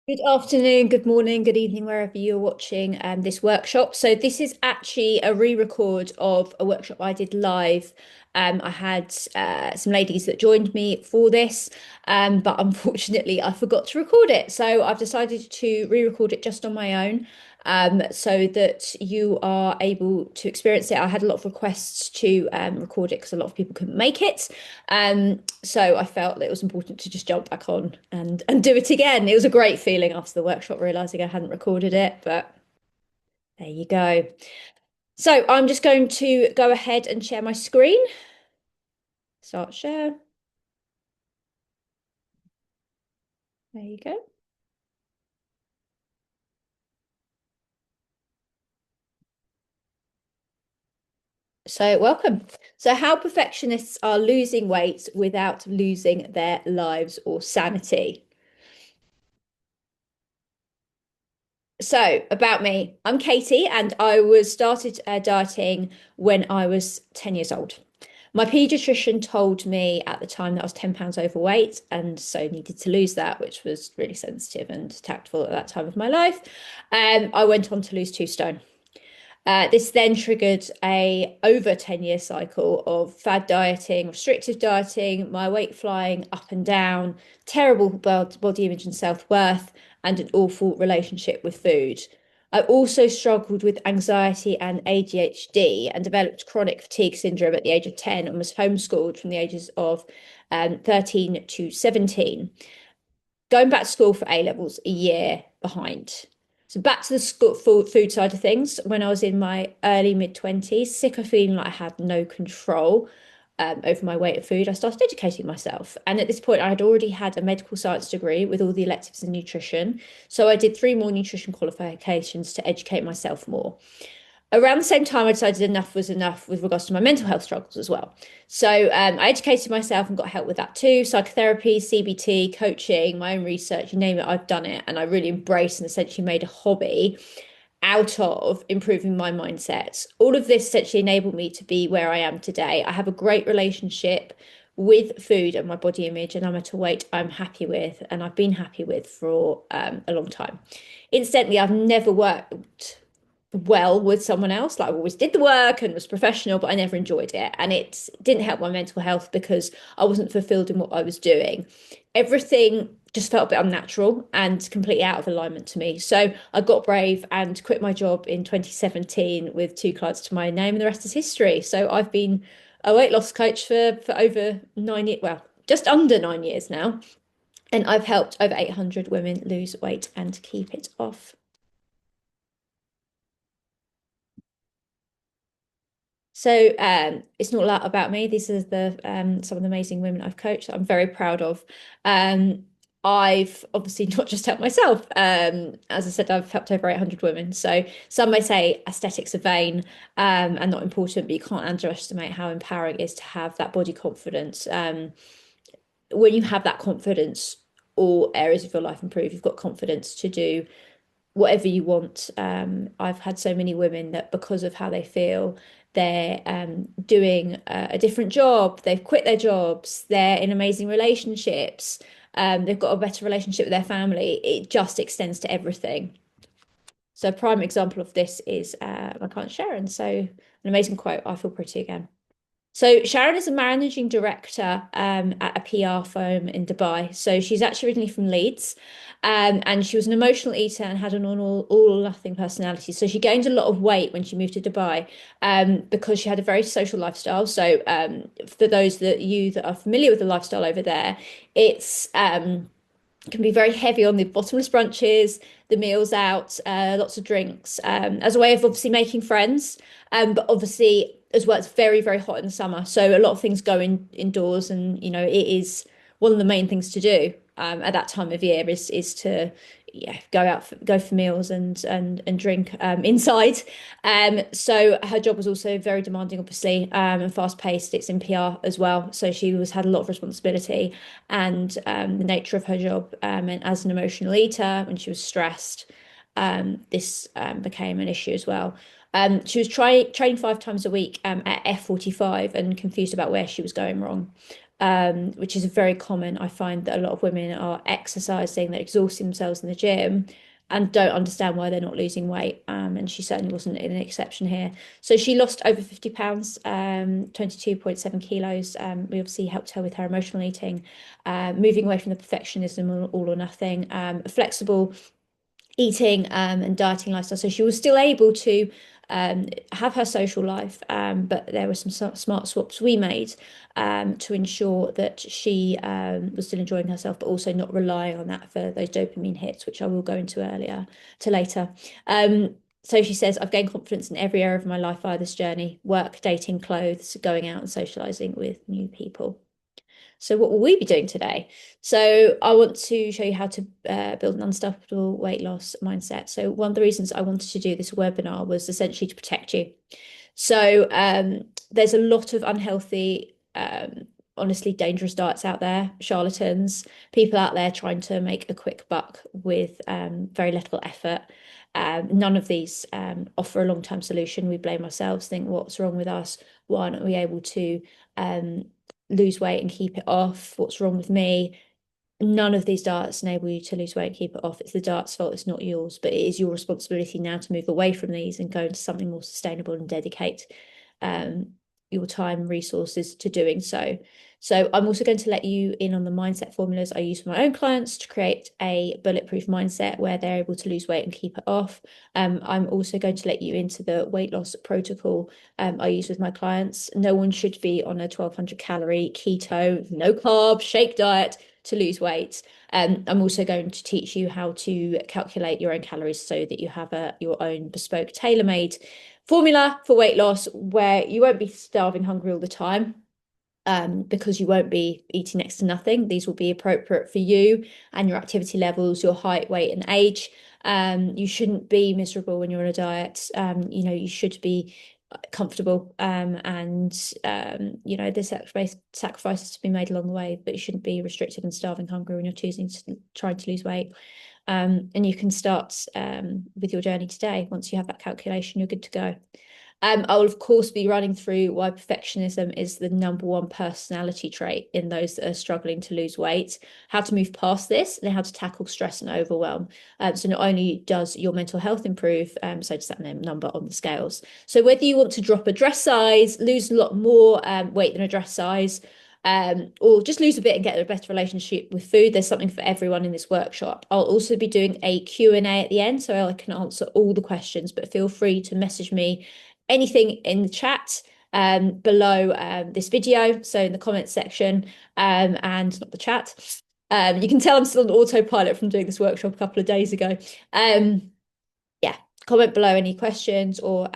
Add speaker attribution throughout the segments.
Speaker 1: Good afternoon, good morning, good evening, wherever you're watching this workshop. So this is actually a re-record of a workshop I did live. I had some ladies that joined me for this, but unfortunately I forgot to record it. So I've decided to re-record it just on my own, so that you are able to experience it. I had a lot of requests to record it because a lot of people couldn't make it. So I felt that it was important to just jump back on and do it again. It was a great feeling after the workshop, realizing I hadn't recorded it, but there you go. So I'm just going to go ahead and share my screen. Start share. There you go. So welcome. So how perfectionists are losing weight without losing their lives or sanity. So, about me, I'm Katie, and I was started dieting when I was 10 years old. My pediatrician told me at the time that I was 10 pounds overweight and so needed to lose that, which was really sensitive and tactful at that time of my life. I went on to lose 2 stone. This then triggered a over 10-year cycle of fad dieting, restrictive dieting, my weight flying up and down, terrible body image and self-worth, and an awful relationship with food. I also struggled with anxiety and ADHD and developed chronic fatigue syndrome at the age of 10 and was homeschooled from the ages of 13 to 17, going back to school for A levels a year behind. So back to the school food side of things. When I was in my early mid 20s, sick of feeling like I had no control over my weight of food, I started educating myself. And at this point, I had already had a medical science degree with all the electives in nutrition. So I did 3 more nutrition qualifications to educate myself more. Around the same time, I decided enough was enough with regards to my mental health struggles as well. So I educated myself and got help with that too. Psychotherapy, CBT, coaching, my own research, you name it, I've done it. And I really embraced and essentially made a hobby out of improving my mindset. All of this essentially enabled me to be where I am today. I have a great relationship with food and my body image, and I'm at a weight I'm happy with and I've been happy with for a long time. Incidentally, I've never worked well with someone else. Like I always did the work and was professional, but I never enjoyed it. And it didn't help my mental health because I wasn't fulfilled in what I was doing. Everything just felt a bit unnatural and completely out of alignment to me. So I got brave and quit my job in 2017 with 2 clients to my name, and the rest is history. So I've been a weight loss coach for over 9 years, well, just under 9 years now. And I've helped over 800 women lose weight and keep it off. So it's not a lot about me. These are the some of the amazing women I've coached that I'm very proud of. Um, I've obviously not just helped myself. As I said, I've helped over 800 women. So some may say aesthetics are vain and not important, but you can't underestimate how empowering it is to have that body confidence. When you have that confidence, all areas of your life improve. You've got confidence to do whatever you want. I've had so many women that because of how they feel, they're doing a different job, they've quit their jobs, they're in amazing relationships, they've got a better relationship with their family. It just extends to everything. So, a prime example of this is my client Sharon. So, an amazing quote, I feel pretty again. So Sharon is a managing director at a PR firm in Dubai. So she's actually originally from Leeds, and she was an emotional eater and had an all or nothing personality. So she gained a lot of weight when she moved to Dubai, because she had a very social lifestyle. So for those that are familiar with the lifestyle over there, it's can be very heavy on the bottomless brunches, the meals out, lots of drinks, as a way of obviously making friends. But obviously, as well, it's very, very hot in the summer. So a lot of things go indoors, and it is one of the main things to do at that time of year is to go for meals and drink inside. So her job was also very demanding, obviously, and fast paced. It's in PR as well, so she was had a lot of responsibility, and the nature of her job, and as an emotional eater, when she was stressed, this became an issue as well. She was training 5 times a week at F45 and confused about where she was going wrong. which is very common. I find that a lot of women are exercising, they're exhausting themselves in the gym and don't understand why they're not losing weight. And she certainly wasn't an exception here. So she lost over 50 pounds, 22.7 kilos. We obviously helped her with her emotional eating, moving away from the perfectionism all or nothing, flexible eating and dieting lifestyle. So she was still able to have her social life, but there were some smart swaps we made to ensure that she was still enjoying herself, but also not relying on that for those dopamine hits, which I will go into later. So she says, I've gained confidence in every area of my life via this journey: work, dating, clothes, going out and socializing with new people. So what will we be doing today? So I want to show you how to build an unstoppable weight loss mindset. So one of the reasons I wanted to do this webinar was essentially to protect you. So there's a lot of unhealthy, honestly dangerous diets out there, charlatans, people out there trying to make a quick buck with very little effort. None of these offer a long-term solution. We blame ourselves, think what's wrong with us? Why aren't we able to lose weight and keep it off? What's wrong with me? None of these diets enable you to lose weight and keep it off. It's the diet's fault, it's not yours, but it is your responsibility now to move away from these and go into something more sustainable and dedicate your time and resources to doing so. So I'm also going to let you in on the mindset formulas I use for my own clients to create a bulletproof mindset where they're able to lose weight and keep it off. I'm also going to let you into the weight loss protocol I use with my clients. No one should be on a 1200 calorie keto, no carb, shake diet to lose weight. I'm also going to teach you how to calculate your own calories so that you have your own bespoke, tailor-made formula for weight loss where you won't be starving hungry all the time. Because you won't be eating next to nothing. These will be appropriate for you and your activity levels, your height, weight, and age. You shouldn't be miserable when you're on a diet. You should be comfortable, and there's sacrifices to be made along the way, but you shouldn't be restricted and starving hungry when you're choosing to try to lose weight. And you can start with your journey today. Once you have that calculation, you're good to go. I will, of course, be running through why perfectionism is the #1 personality trait in those that are struggling to lose weight, how to move past this, and how to tackle stress and overwhelm. So not only does your mental health improve, so does that number on the scales. So whether you want to drop a dress size, lose a lot more weight than a dress size, or just lose a bit and get a better relationship with food, there's something for everyone in this workshop. I'll also be doing a Q&A at the end, so I can answer all the questions, but feel free to message me anything in the chat below this video, so in the comments section, and not the chat. You can tell I'm still on autopilot from doing this workshop a couple of days ago. Yeah, comment below any questions, or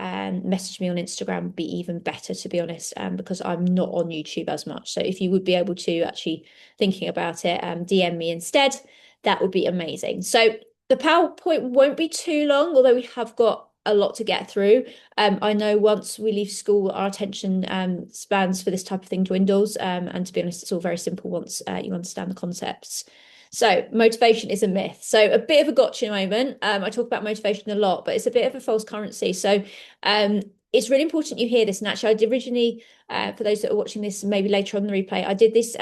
Speaker 1: message me on Instagram would be even better, to be honest, because I'm not on YouTube as much. So if you would be able to actually thinking about it, DM me instead, that would be amazing. So the PowerPoint won't be too long, although we have got a lot to get through. I know once we leave school, our attention spans for this type of thing dwindles. And to be honest, it's all very simple once you understand the concepts. So motivation is a myth. So a bit of a gotcha moment. I talk about motivation a lot, but it's a bit of a false currency. So it's really important you hear this. And actually, I did originally, for those that are watching this, maybe later on the replay, I did this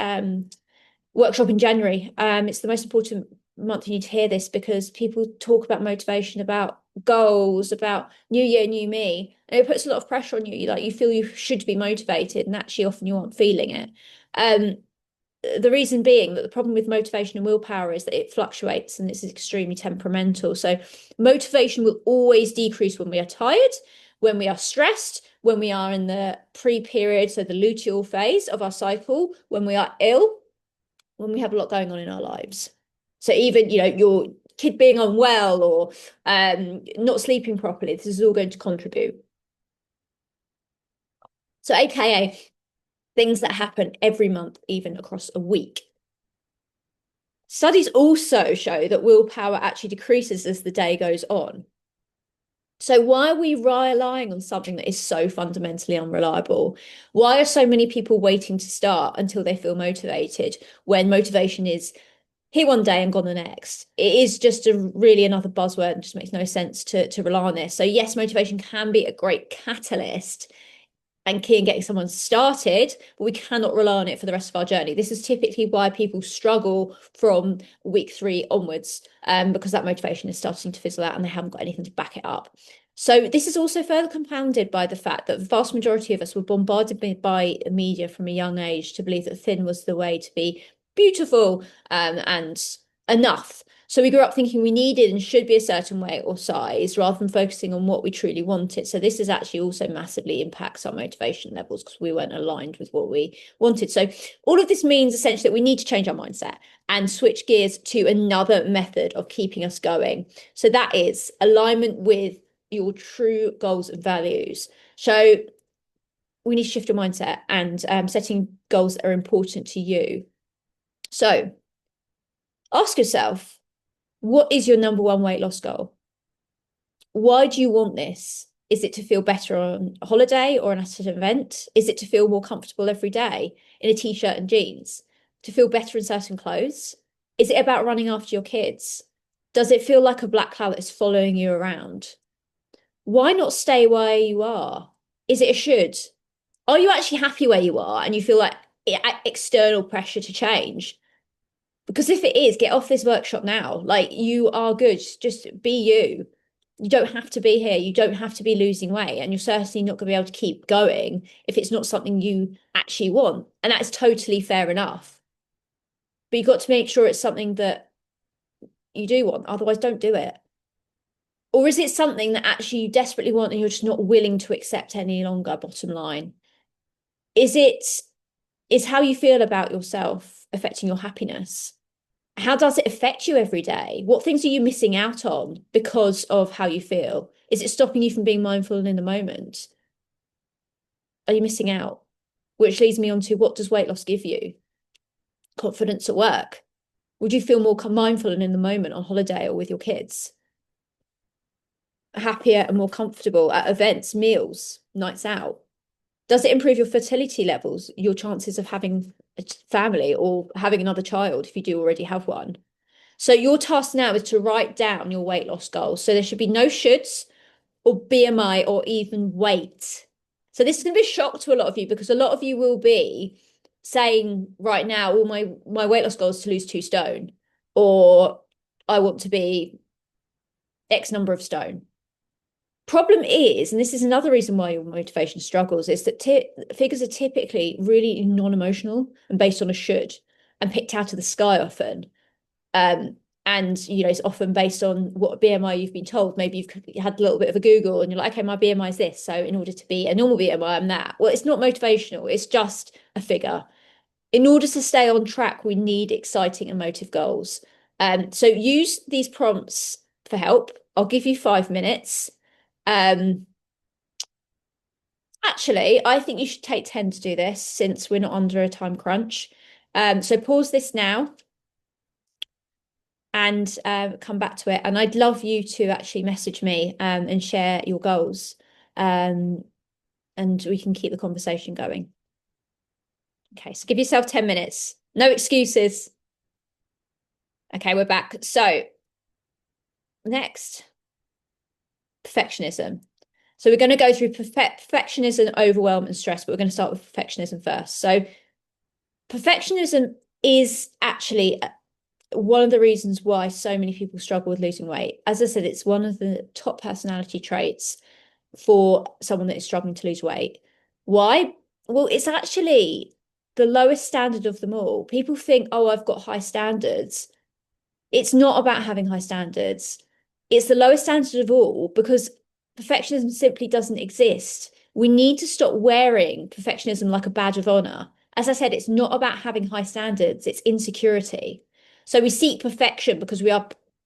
Speaker 1: workshop in January. It's the most important month you need to hear this, because people talk about motivation, about goals, about new year, new me, and it puts a lot of pressure on you. Like, you feel you should be motivated, and actually often you aren't feeling it. The reason being that the problem with motivation and willpower is that it fluctuates and it's extremely temperamental. So motivation will always decrease when we are tired, when we are stressed, when we are in the pre-period, so the luteal phase of our cycle, when we are ill, when we have a lot going on in our lives. So even, your kid being unwell or not sleeping properly, this is all going to contribute. So AKA things that happen every month, even across a week. Studies also show that willpower actually decreases as the day goes on. So why are we relying on something that is so fundamentally unreliable? Why are so many people waiting to start until they feel motivated, when motivation is here one day and gone the next? It is just really another buzzword, and just makes no sense to rely on this. So yes, motivation can be a great catalyst, and key in getting someone started, but we cannot rely on it for the rest of our journey. This is typically why people struggle from week 3 onwards, because that motivation is starting to fizzle out and they haven't got anything to back it up. So this is also further compounded by the fact that the vast majority of us were bombarded by media from a young age to believe that thin was the way to be beautiful, and enough. So we grew up thinking we needed and should be a certain weight or size rather than focusing on what we truly wanted. So this is actually also massively impacts our motivation levels because we weren't aligned with what we wanted. So all of this means essentially that we need to change our mindset and switch gears to another method of keeping us going. So that is alignment with your true goals and values. So we need to shift your mindset and setting goals that are important to you. So ask yourself, what is your number one weight loss goal? Why do you want this? Is it to feel better on a holiday or at an event? Is it to feel more comfortable every day in a t-shirt and jeans? To feel better in certain clothes? Is it about running after your kids? Does it feel like a black cloud that's following you around? Why not stay where you are? Is it a should? Are you actually happy where you are and you feel like external pressure to change? Because if it is, get off this workshop now. Like, you are good. Just be you. You don't have to be here. You don't have to be losing weight. And you're certainly not going to be able to keep going if it's not something you actually want. And that's totally fair enough. But you've got to make sure it's something that you do want. Otherwise, don't do it. Or is it something that actually you desperately want and you're just not willing to accept any longer, bottom line? Is how you feel about yourself affecting your happiness? How does it affect you every day? What things are you missing out on because of how you feel? Is it stopping you from being mindful and in the moment? Are you missing out? Which leads me on to, what does weight loss give you? Confidence at work. Would you feel more mindful and in the moment on holiday or with your kids? Happier and more comfortable at events, meals, nights out? Does it improve your fertility levels, your chances of having a family or having another child if you do already have one? So your task now is to write down your weight loss goals. So there should be no shoulds or BMI or even weight. So this is going to be a shock to a lot of you because a lot of you will be saying right now, well, my weight loss goal is to lose 2 stone, or I want to be X number of stone. Problem is, and this is another reason why your motivation struggles, is that figures are typically really non-emotional and based on a should and picked out of the sky often. And it's often based on what BMI you've been told. Maybe you've had a little bit of a Google and you're like, okay, my BMI is this, so in order to be a normal BMI, I'm that. Well, it's not motivational, it's just a figure. In order to stay on track, we need exciting and motive goals. So use these prompts for help. I'll give you 5 minutes. Actually, I think you should take 10 to do this since we're not under a time crunch. So pause this now and come back to it. And I'd love you to actually message me and share your goals. And we can keep the conversation going. Okay, so give yourself 10 minutes. No excuses. Okay, we're back. So next, perfectionism. So we're going to go through perfectionism, overwhelm, and stress, but we're going to start with perfectionism first. So perfectionism is actually one of the reasons why so many people struggle with losing weight. As I said, it's one of the top personality traits for someone that is struggling to lose weight. Why? Well, it's actually the lowest standard of them all. People think, oh, I've got high standards. It's not about having high standards. It's the lowest standard of all because perfectionism simply doesn't exist. We need to stop wearing perfectionism like a badge of honor. As I said, it's not about having high standards, it's insecurity. So we seek perfection because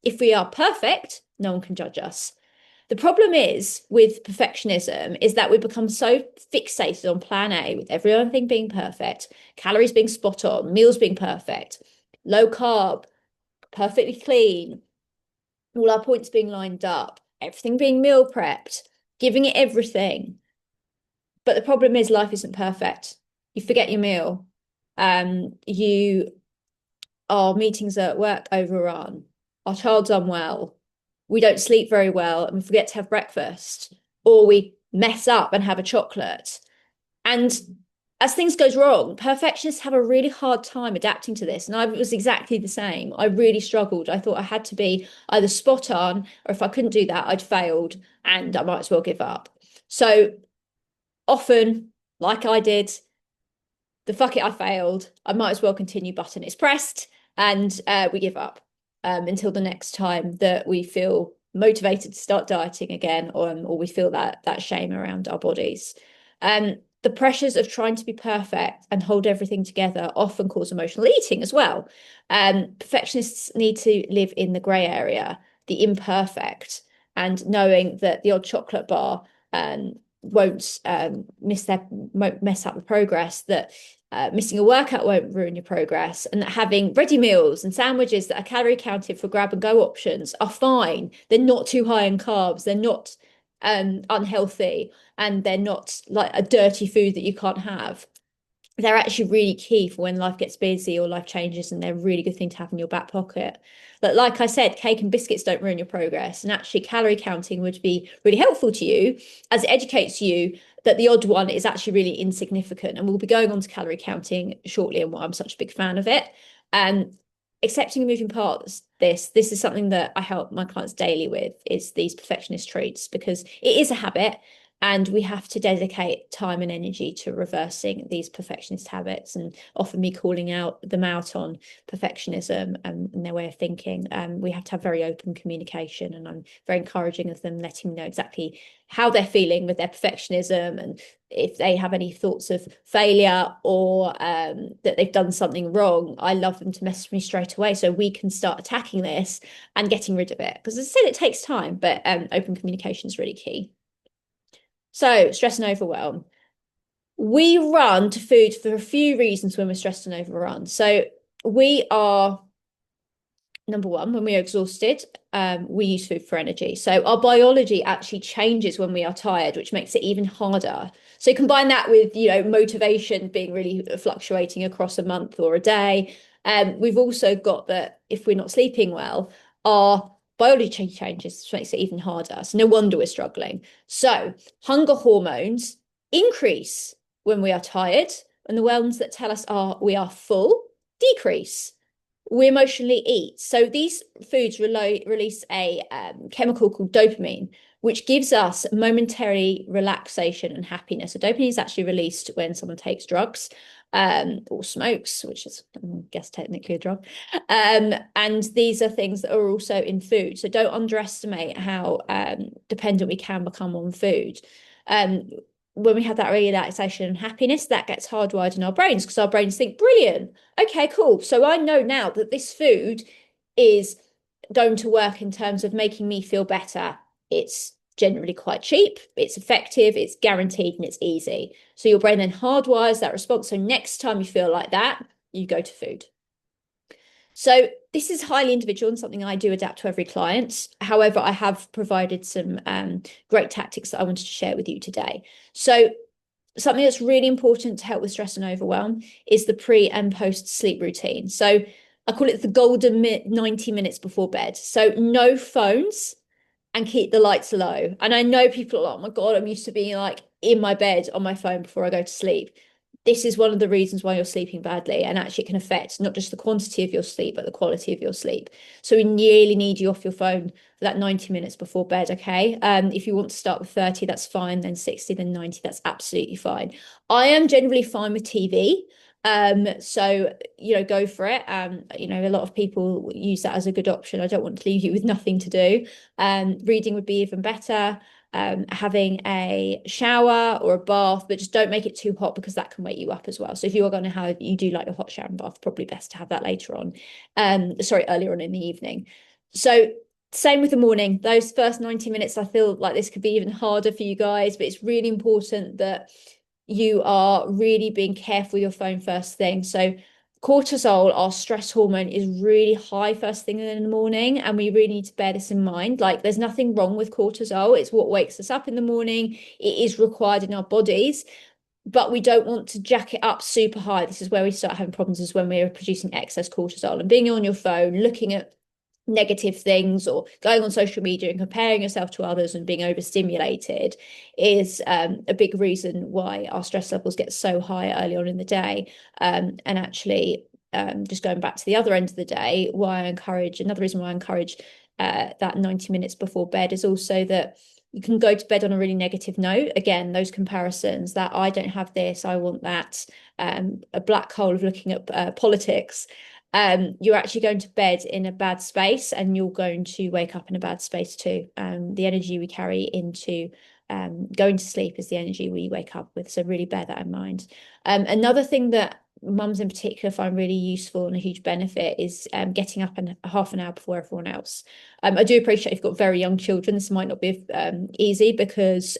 Speaker 1: if we are perfect, no one can judge us. The problem is with perfectionism is that we become so fixated on plan A with everything being perfect, calories being spot on, meals being perfect, low carb, perfectly clean, all our points being lined up, everything being meal prepped, giving it everything. But the problem is life isn't perfect. You forget your meal. Our meetings at work overrun. Our child's unwell. We don't sleep very well and we forget to have breakfast. Or we mess up and have a chocolate. And as things goes wrong, perfectionists have a really hard time adapting to this. And I was exactly the same. I really struggled. I thought I had to be either spot on, or if I couldn't do that, I'd failed and I might as well give up. So often, like I did, the fuck it, I failed. I might as well continue button is pressed, and we give up until the next time that we feel motivated to start dieting again, or we feel that shame around our bodies. The pressures of trying to be perfect and hold everything together often cause emotional eating as well. Perfectionists need to live in the grey area, the imperfect, and knowing that the odd chocolate bar won't mess up the progress, that missing a workout won't ruin your progress, and that having ready meals and sandwiches that are calorie counted for grab and go options are fine. They're not too high in carbs, they're not unhealthy, and they're not like a dirty food that you can't have. They're actually really key for when life gets busy or life changes, and they're a really good thing to have in your back pocket. But like I said, cake and biscuits don't ruin your progress. And actually, calorie counting would be really helpful to you as it educates you that the odd one is actually really insignificant. And we'll be going on to calorie counting shortly and why I'm such a big fan of it. And accepting and moving parts, this is something that I help my clients daily with, is these perfectionist traits, because it is a habit. And we have to dedicate time and energy to reversing these perfectionist habits, and often me calling them out on perfectionism and their way of thinking. We have to have very open communication, and I'm very encouraging of them, letting me know exactly how they're feeling with their perfectionism, and if they have any thoughts of failure or that they've done something wrong. I love them to message me straight away so we can start attacking this and getting rid of it. Because as I said, it takes time, but open communication is really key. So, stress and overwhelm. We run to food for a few reasons when we're stressed and overrun. So, we are, number one, when we are exhausted, we use food for energy. So, our biology actually changes when we are tired, which makes it even harder. So, combine that with, motivation being really fluctuating across a month or a day. We've also got that if we're not sleeping well, our biology changes, which makes it even harder. So no wonder we're struggling. So hunger hormones increase when we are tired, and the ones that tell us we are full decrease. We emotionally eat. So these foods release a chemical called dopamine, which gives us momentary relaxation and happiness. So dopamine is actually released when someone takes drugs or smokes, which is, I guess, technically a drug. And these are things that are also in food. So don't underestimate how dependent we can become on food. When we have that relaxation and happiness, that gets hardwired in our brains, because our brains think, brilliant, okay, cool. So I know now that this food is going to work in terms of making me feel better. It's generally quite cheap, it's effective, it's guaranteed, and it's easy. So your brain then hardwires that response. So next time you feel like that, you go to food. So this is highly individual and something I do adapt to every client. However, I have provided some great tactics that I wanted to share with you today. So something that's really important to help with stress and overwhelm is the pre and post sleep routine. So I call it the golden 90 minutes before bed. So no phones and keep the lights low. And I know people are like, oh my God, I'm used to being like in my bed on my phone before I go to sleep. This is one of the reasons why you're sleeping badly, and actually it can affect not just the quantity of your sleep, but the quality of your sleep. So we really need you off your phone for that 90 minutes before bed, okay? If you want to start with 30, that's fine, then 60, then 90, that's absolutely fine. I am generally fine with TV. So, go for it. A lot of people use that as a good option. I don't want to leave you with nothing to do. Reading would be even better. Having a shower or a bath, but just don't make it too hot, because that can wake you up as well. So if you are going to you do like a hot shower and bath, probably best to have that later on. Earlier on in the evening. So same with the morning. Those first 90 minutes, I feel like this could be even harder for you guys, but it's really important that you are really being careful with your phone first thing. So cortisol, our stress hormone, is really high first thing in the morning, and we really need to bear this in mind. Like, there's nothing wrong with cortisol. It's what wakes us up in the morning. It is required in our bodies, but we don't want to jack it up super high. This is where we start having problems, is when we're producing excess cortisol. And being on your phone, looking at negative things or going on social media and comparing yourself to others and being overstimulated is a big reason why our stress levels get so high early on in the day. And actually, just going back to the other end of the day, another reason why I encourage that 90 minutes before bed is also that you can go to bed on a really negative note. Again, those comparisons that I don't have this, I want that, a black hole of looking at politics. You're actually going to bed in a bad space and you're going to wake up in a bad space too. The energy we carry into going to sleep is the energy we wake up with. So really bear that in mind. Another thing that mums in particular find really useful and a huge benefit is getting up half an hour before everyone else. I do appreciate if you've got very young children, this might not be easy because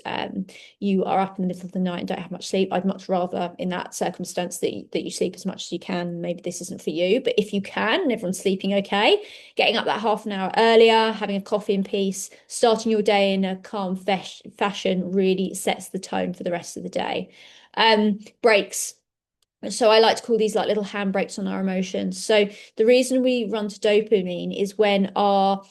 Speaker 1: you are up in the middle of the night and don't have much sleep. I'd much rather in that circumstance that you sleep as much as you can. Maybe this isn't for you, but if you can and everyone's sleeping okay, getting up that half an hour earlier, having a coffee in peace, starting your day in a calm fashion really sets the tone for the rest of the day. Breaks. So I like to call these like little handbrakes on our emotions. So the reason we run to dopamine is when our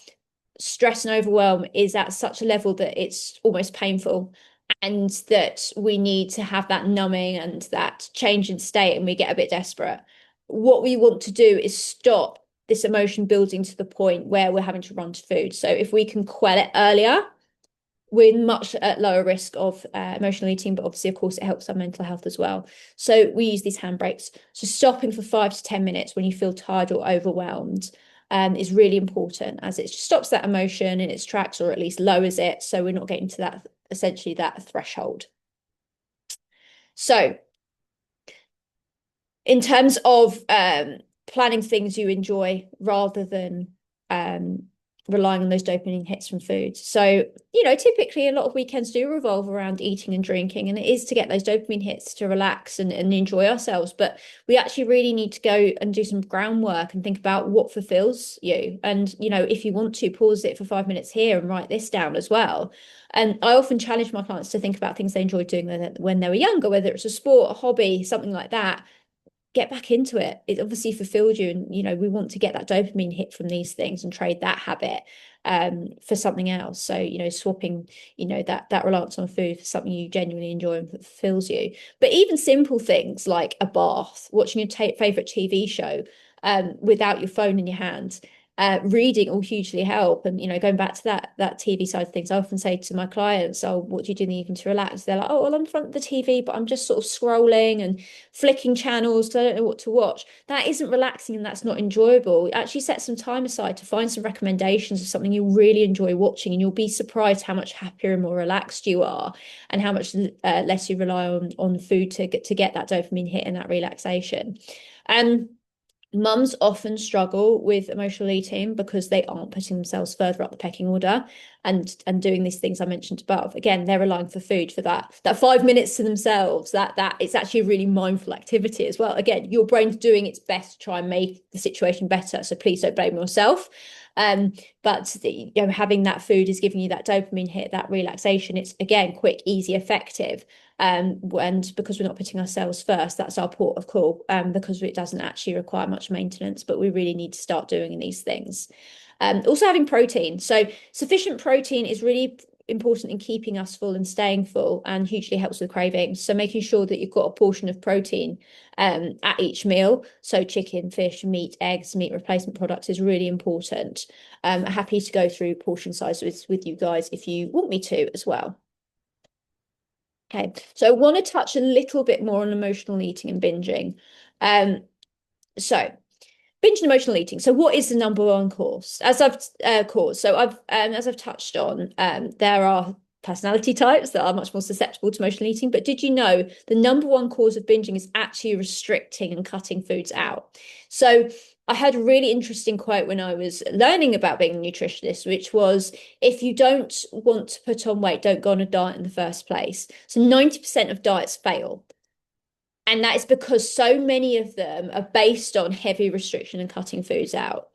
Speaker 1: stress and overwhelm is at such a level that it's almost painful, and that we need to have that numbing and that change in state, and we get a bit desperate. What we want to do is stop this emotion building to the point where we're having to run to food. So if we can quell it earlier, we're much at lower risk of emotional eating, but obviously, of course, it helps our mental health as well. So we use these handbrakes. So stopping for 5 to 10 minutes when you feel tired or overwhelmed is really important, as it stops that emotion in its tracks, or at least lowers it, so we're not getting to that, essentially that threshold. So in terms of planning things you enjoy rather than um, relying on those dopamine hits from food. So, typically a lot of weekends do revolve around eating and drinking, and it is to get those dopamine hits to relax and enjoy ourselves. But we actually really need to go and do some groundwork and think about what fulfills you. And, if you want to pause it for 5 minutes here and write this down as well. And I often challenge my clients to think about things they enjoyed doing when they were younger, whether it's a sport, a hobby, something like that. Get back into it. It obviously fulfilled you, and we want to get that dopamine hit from these things and trade that habit for something else. So swapping that reliance on food for something you genuinely enjoy and fulfills you. But even simple things like a bath, watching your favorite TV show without your phone in your hand, reading will hugely help. And going back to that TV side of things, I often say to my clients, "Oh, what do you do in the evening to relax?" They're like, "Oh, well, I'm in front of the TV, but I'm just sort of scrolling and flicking channels because I don't know what to watch." That isn't relaxing and that's not enjoyable. Actually set some time aside to find some recommendations of something you really enjoy watching, and you'll be surprised how much happier and more relaxed you are, and how much less you rely on food to get that dopamine hit and that relaxation. And mums often struggle with emotional eating because they aren't putting themselves further up the pecking order and doing these things I mentioned above. Again, they're relying for food for that 5 minutes to themselves. That it's actually a really mindful activity as well. Again, your brain's doing its best to try and make the situation better. So please don't blame yourself. But having that food is giving you that dopamine hit, that relaxation. It's again quick, easy, effective. And because we're not putting ourselves first, that's our port of call, because it doesn't actually require much maintenance, but we really need to start doing these things. Also having protein. So sufficient protein is really important in keeping us full and staying full, and hugely helps with cravings. So making sure that you've got a portion of protein at each meal. So chicken, fish, meat, eggs, meat replacement products is really important. Happy to go through portion sizes with you guys if you want me to as well. Okay, so I want to touch a little bit more on emotional eating and binging. So binge and emotional eating. So what is the number one cause? As I've touched on, there are personality types that are much more susceptible to emotional eating. But did you know the number one cause of binging is actually restricting and cutting foods out? So I heard a really interesting quote when I was learning about being a nutritionist, which was, if you don't want to put on weight, don't go on a diet in the first place. So 90% of diets fail. And that is because so many of them are based on heavy restriction and cutting foods out.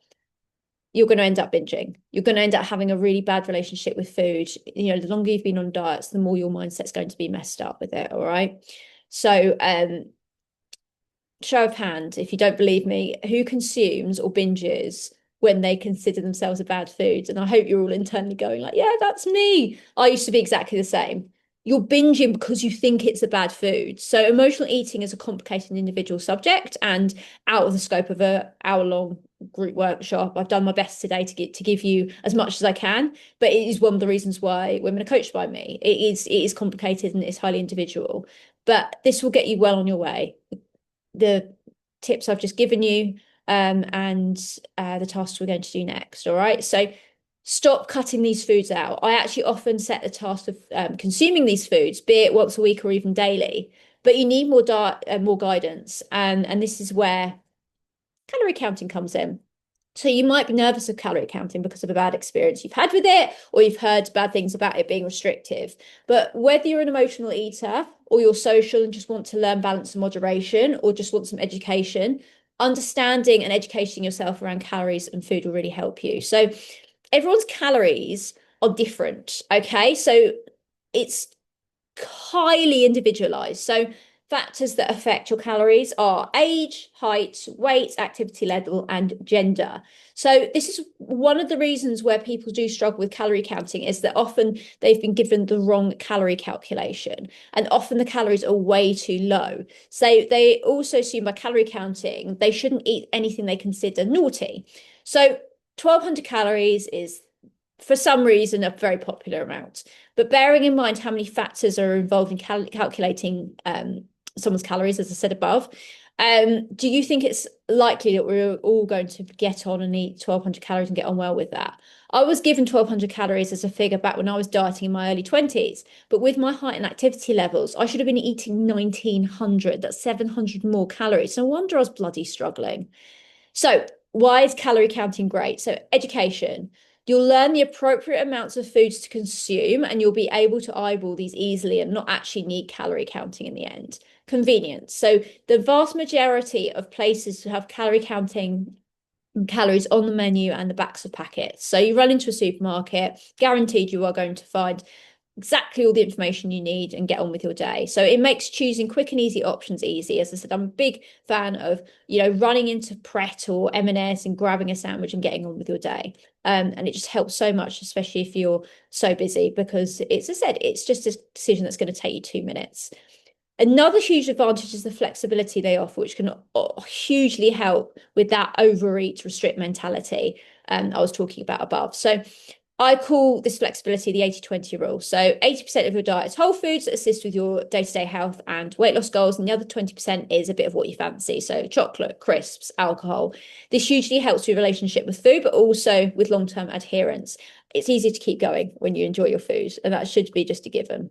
Speaker 1: You're going to end up binging. You're going to end up having a really bad relationship with food. The longer you've been on diets, the more your mindset's going to be messed up with it. All right. So, show of hand, if you don't believe me, who consumes or binges when they consider themselves a bad food. And I hope you're all internally going like, yeah, that's me. I used to be exactly the same. You're binging because you think it's a bad food. So emotional eating is a complicated individual subject and out of the scope of a hour-long group workshop. I've done my best today to give you as much as I can, but it is one of the reasons why women are coached by me. It is complicated and it's highly individual, but this will get you well on your way. The tips I've just given you, and the tasks we're going to do next. All right. So stop cutting these foods out. I actually often set the task of consuming these foods, be it once a week or even daily. But you need more diet, more guidance, and this is where calorie counting comes in. So you might be nervous of calorie counting because of a bad experience you've had with it, or you've heard bad things about it being restrictive. But whether you're an emotional eater or you're social and just want to learn balance and moderation, or just want some education, understanding and educating yourself around calories and food will really help you. So everyone's calories are different. Okay. So it's highly individualized. So factors that affect your calories are age, height, weight, activity level, and gender. So this is one of the reasons where people do struggle with calorie counting, is that often they've been given the wrong calorie calculation, and often the calories are way too low. So they also assume by calorie counting they shouldn't eat anything they consider naughty. So 1,200 calories is, for some reason, a very popular amount. But bearing in mind how many factors are involved in calculating someone's calories, as I said above, do you think it's likely that we're all going to get on and eat 1,200 calories and get on well with that? I was given 1,200 calories as a figure back when I was dieting in my early 20s, but with my height and activity levels, I should have been eating 1,900. That's 700 more calories. No wonder I was bloody struggling. So, why is calorie counting great? So, education. You'll learn the appropriate amounts of foods to consume, and you'll be able to eyeball these easily and not actually need calorie counting in the end. Convenience. So, the vast majority of places have calorie counting calories on the menu and the backs of packets. So, you run into a supermarket, guaranteed you are going to find exactly all the information you need and get on with your day. So it makes choosing quick and easy options easy. As I said, I'm a big fan of, running into Pret or M&S and grabbing a sandwich and getting on with your day. And it just helps so much, especially if you're so busy, because it's, as I said, it's just a decision that's going to take you 2 minutes. Another huge advantage is the flexibility they offer, which can hugely help with that overeat, restrict mentality I was talking about above. So I call this flexibility the 80-20 rule. So 80% of your diet is whole foods that assist with your day-to-day health and weight loss goals, and the other 20% is a bit of what you fancy. So chocolate, crisps, alcohol. This hugely helps with relationship with food, but also with long-term adherence. It's easy to keep going when you enjoy your food, and that should be just a given.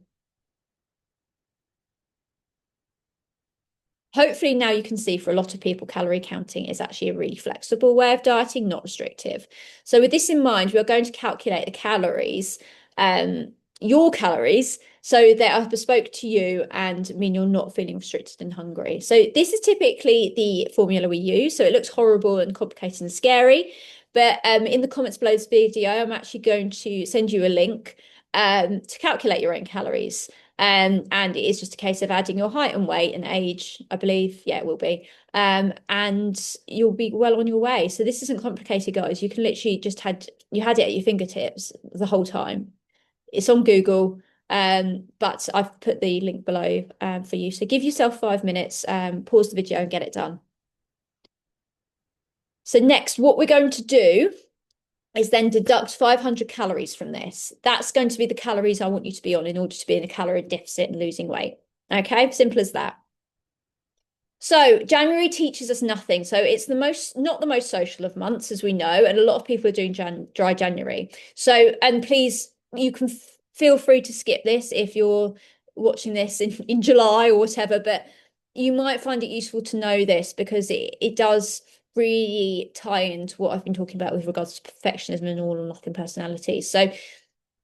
Speaker 1: Hopefully now you can see, for a lot of people, calorie counting is actually a really flexible way of dieting, not restrictive. So with this in mind, we are going to calculate the calories, your calories, so they are bespoke to you and mean you're not feeling restricted and hungry. So this is typically the formula we use. So it looks horrible and complicated and scary, but in the comments below this video, I'm actually going to send you a link to calculate your own calories. And it is just a case of adding your height and weight and age, I believe. Yeah, it will be. And you'll be well on your way. So this isn't complicated, guys. You can literally just had it at your fingertips the whole time. It's on Google. But I've put the link below for you. So give yourself 5 minutes, pause the video and get it done. So next, what we're going to do is then deduct 500 calories from this. That's going to be the calories I want you to be on in order to be in a calorie deficit and losing weight. Okay, simple as that. So January teaches us nothing. So it's not the most social of months, as we know, and a lot of people are doing dry January. So, and please, you can feel free to skip this if you're watching this in July or whatever, but you might find it useful to know this, because it does really tie into what I've been talking about with regards to perfectionism and all or nothing personalities. So,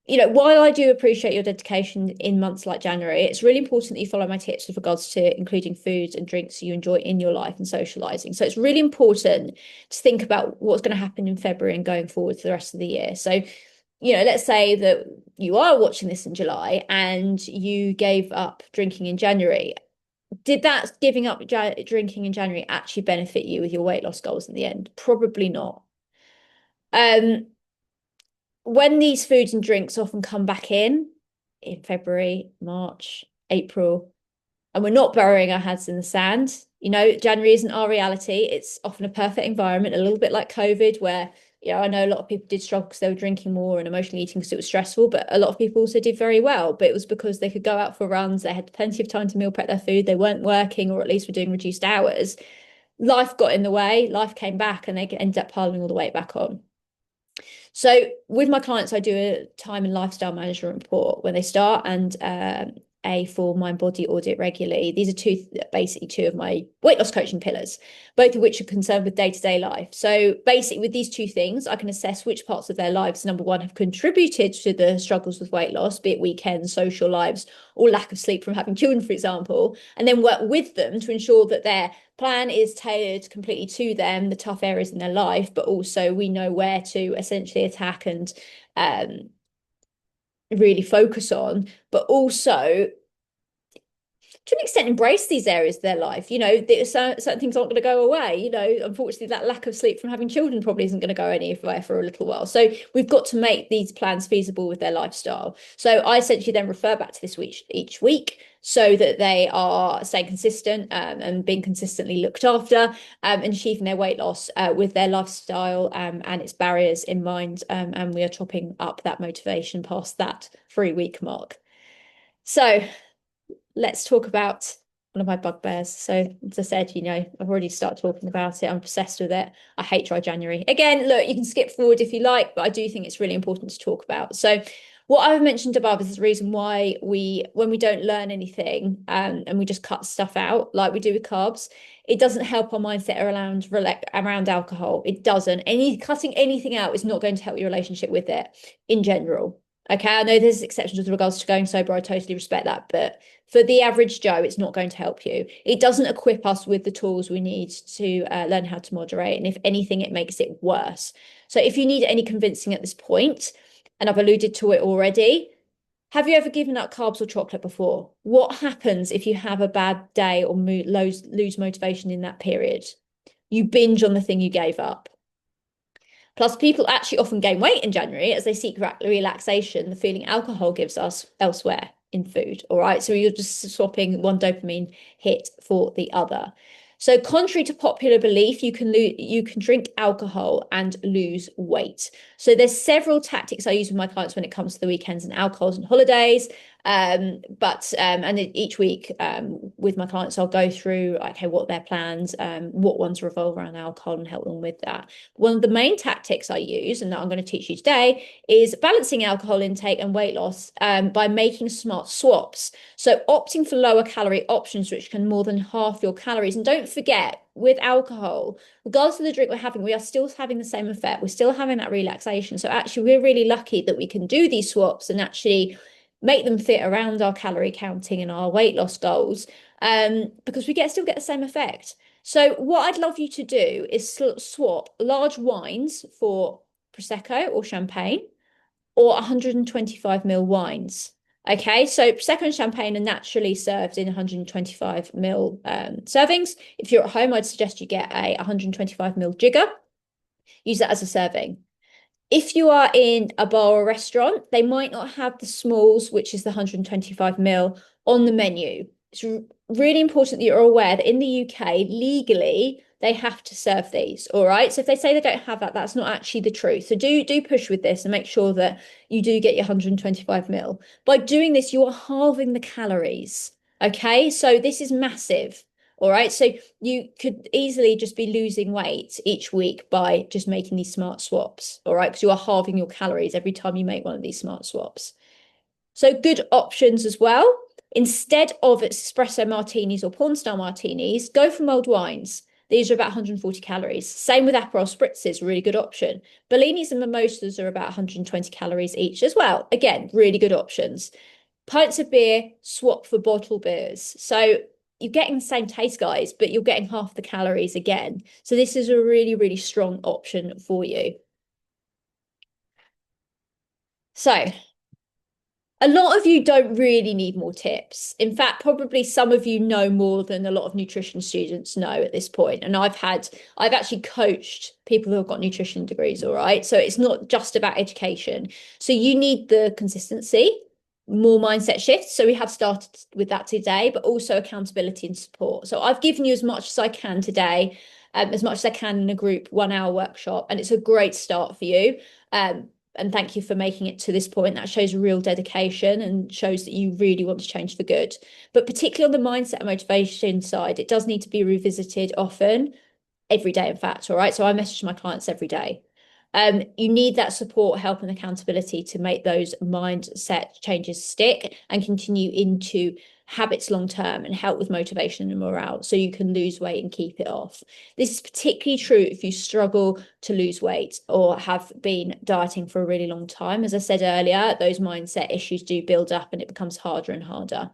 Speaker 1: while I do appreciate your dedication in months like January, it's really important that you follow my tips with regards to including foods and drinks you enjoy in your life and socializing. So it's really important to think about what's going to happen in February and going forward for the rest of the year. So, let's say that you are watching this in July and you gave up drinking in January. Did that giving up drinking in January actually benefit you with your weight loss goals in the end? Probably not. Um, when these foods and drinks often come back in February, March, April, and we're not burying our heads in the sand. January isn't our reality. It's often a perfect environment, a little bit like COVID, where, I know a lot of people did struggle because they were drinking more and emotionally eating because it was stressful, but a lot of people also did very well. But it was because they could go out for runs, they had plenty of time to meal prep their food, they weren't working, or at least were doing reduced hours. Life got in the way, life came back, and they ended up piling all the weight back on. So with my clients, I do a time and lifestyle management report when they start, and a full mind body audit regularly. These are basically two of my weight loss coaching pillars, both of which are concerned with day-to-day life. So basically with these two things, I can assess which parts of their lives, number one, have contributed to the struggles with weight loss, be it weekends, social lives, or lack of sleep from having children, for example, and then work with them to ensure that their plan is tailored completely to them, the tough areas in their life, but also we know where to essentially attack and really focus on, but also to an extent embrace these areas of their life. Certain things aren't going to go away. Unfortunately, that lack of sleep from having children probably isn't going to go anywhere for a little while. So we've got to make these plans feasible with their lifestyle. So I essentially then refer back to this week each week so that they are staying consistent and being consistently looked after and achieving their weight loss with their lifestyle and its barriers in mind. And we are chopping up that motivation past that 3 week mark. So let's talk about one of my bugbears. So, as I said, I've already started talking about it. I'm obsessed with it. I hate dry January. Again, look, you can skip forward if you like, but I do think it's really important to talk about. So, what I've mentioned above is the reason why when we don't learn anything and we just cut stuff out like we do with carbs, it doesn't help our mindset around alcohol. It doesn't. Cutting anything out is not going to help your relationship with it in general. Okay, I know there's exceptions with regards to going sober. I totally respect that, but for the average Joe, it's not going to help you. It doesn't equip us with the tools we need to learn how to moderate. And if anything, it makes it worse. So if you need any convincing at this point, and I've alluded to it already, have you ever given up carbs or chocolate before? What happens if you have a bad day or lose motivation in that period? You binge on the thing you gave up. Plus, people actually often gain weight in January as they seek relaxation, the feeling alcohol gives us elsewhere in food. All right. So you're just swapping one dopamine hit for the other. So contrary to popular belief, you can drink alcohol and lose weight. So there's several tactics I use with my clients when it comes to the weekends and alcohols and holidays. And each week with my clients, I'll go through okay, what their plans, what ones revolve around alcohol and help them with that. One of the main tactics I use and that I'm going to teach you today is balancing alcohol intake and weight loss by making smart swaps. So opting for lower calorie options, which can more than half your calories. And don't forget, with alcohol, regardless of the drink we're having, we are still having the same effect. We're still having that relaxation. So actually, we're really lucky that we can do these swaps and actually make them fit around our calorie counting and our weight loss goals because we still get the same effect. So what I'd love you to do is swap large wines for Prosecco or champagne or 125 ml wines. Okay, so Prosecco and champagne are naturally served in 125 ml servings. If you're at home, I'd suggest you get a 125 ml jigger. Use that as a serving. If you are in a bar or restaurant, they might not have the smalls, which is the 125 ml, on the menu. It's really important that you're aware that in the UK, legally, they have to serve these. All right. So if they say they don't have that, that's not actually the truth. So do push with this and make sure that you do get your 125 ml. By doing this, you are halving the calories. Okay. So this is massive. All right. So you could easily just be losing weight each week by just making these smart swaps. All right. Because you are halving your calories every time you make one of these smart swaps. So good options as well. Instead of espresso martinis or porn star martinis, go for mulled wines. These are about 140 calories. Same with Aperol spritzes, really good option. Bellinis and mimosas are about 120 calories each as well. Again, really good options. Pints of beer, swap for bottle beers. So you're getting the same taste, guys, but you're getting half the calories again. So this is a really, really strong option for you. So A lot of you don't really need more tips. In fact, probably some of you know more than a lot of nutrition students know at this point. And I've actually coached people who have got nutrition degrees, all right? So it's not just about education. So you need the consistency, more mindset shifts. So we have started with that today, but also accountability and support. So I've given you as much as I can today, as much as I can in a group 1 hour workshop, and it's a great start for you. And thank you for making it to this point. That shows real dedication and shows that you really want to change for good. But particularly on the mindset and motivation side, it does need to be revisited often, every day, in fact. All right. So I message my clients every day. You need that support, help, and accountability to make those mindset changes stick and continue into habits long term and help with motivation and morale so you can lose weight and keep it off. This is particularly true if you struggle to lose weight or have been dieting for a really long time. As I said earlier, those mindset issues do build up and it becomes harder and harder.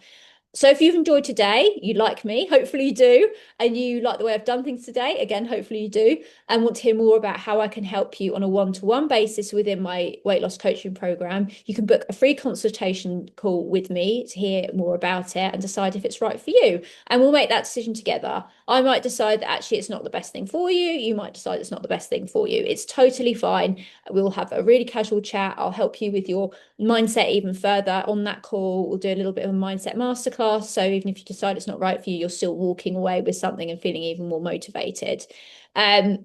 Speaker 1: So if you've enjoyed today, you like me, hopefully you do, and you like the way I've done things today, again, hopefully you do, and want to hear more about how I can help you on a one-to-one basis within my weight loss coaching program, you can book a free consultation call with me to hear more about it and decide if it's right for you. And we'll make that decision together. I might decide that actually it's not the best thing for you. You might decide it's not the best thing for you. It's totally fine. We'll have a really casual chat. I'll help you with your mindset even further on that call. We'll do a little bit of a mindset masterclass. So even if you decide it's not right for you, you're still walking away with something and feeling even more motivated. They're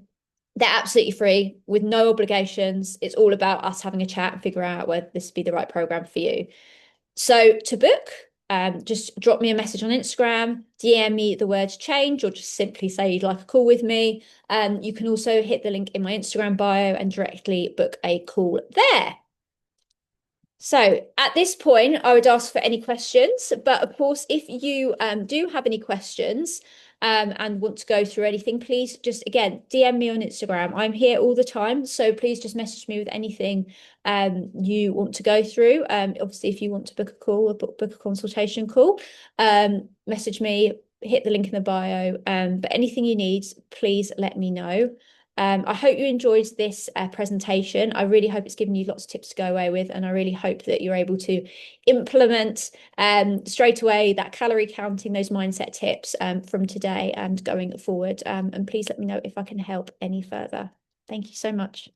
Speaker 1: absolutely free with no obligations. It's all about us having a chat and figure out whether this be the right program for you. So to book, just drop me a message on Instagram, DM me the word change, or just simply say you'd like a call with me. You can also hit the link in my Instagram bio and directly book a call there. So at this point, I would ask for any questions. But of course, if you do have any questions and want to go through anything, please just, again, DM me on Instagram. I'm here all the time. So please just message me with anything you want to go through. Obviously, if you want to book a call or book a consultation call, message me, hit the link in the bio. But anything you need, please let me know. I hope you enjoyed this presentation. I really hope it's given you lots of tips to go away with, and I really hope that you're able to implement straight away that calorie counting, those mindset tips from today and going forward. And please let me know if I can help any further. Thank you so much.